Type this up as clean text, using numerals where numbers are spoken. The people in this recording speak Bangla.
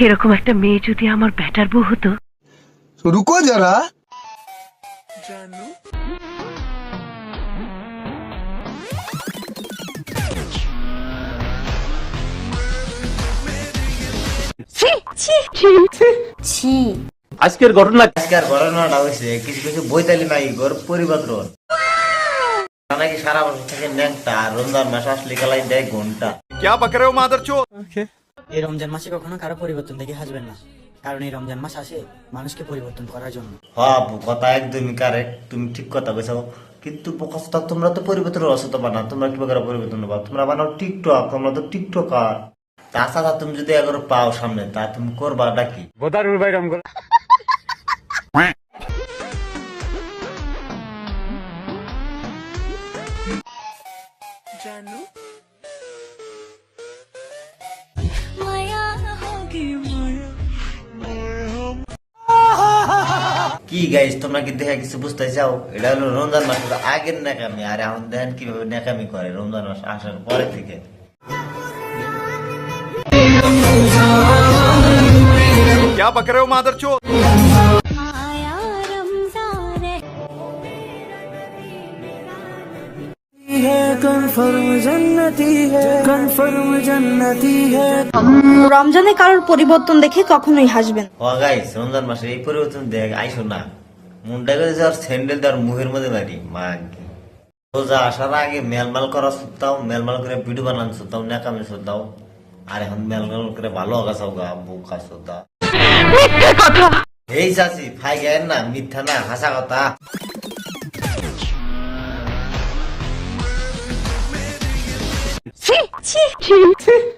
এরকম একটা মেয়ে যদি আমার ব্যাটার বউ হতো। रुको जरा। ছি আজকের ঘটনাটা হয়েছে কিছু কিছু বৈতালি নাই ঘর পরিবর্তন নাকি সারা বছর থেকে ন্যাংটা আর রমজান মাস আসলে গেলাই দেয় ঘন্টা। এই রমজান মাসে কখনো কারো পরিবর্তন দেখে হাসবেন না, কারণ এই রমজান মাস আসে মানুষকে পরিবর্তন করার জন্য। আপু কথা একদমই কারেক্ট, তুমি ঠিক কথা কইছো, কিন্তু কথা তোমরা তো পরিবর্তন অসত বানা, তোমরা কি করে পরিবর্তন পাও? তোমরা বানাও টিকটক, তোমরা তো টিকটকার। তাছাড়া তুমি যদি এগারো পাও সামনে তা তুমি করবা নাকি? কি গাইস, তোমরা কি দেখে কিছু বুঝতে চাও? এটা হলো রমজান মাসের আগের নাকামি, আর এখন দেখেন কিভাবে নাকামি করে রমজান মাস আসার পরে থেকে। क्या बक रहे हो मादरचोद? রমজানে কারোর পরিবর্তন দেখে কখনোই হাসবেন। ও গাইস, রমজান মাসে এই পরিবর্তন দেখ আইসো না, মুন্ডা করে যাওয়ার স্যান্ডেল দেওয়ার মুখের মধ্যে মারি মা। রোজা আসার আগে মেলমাল করা সুতাও, মেলমাল করে ভিডিও বানান সুতাও, নাকামি সুতাও, আর এখন মেলমাল করে ভালো আগাছাও গা বোকা সুতা। এই চাচি ফাই গায়ের না, মিথ্যা না, হাসা কথা।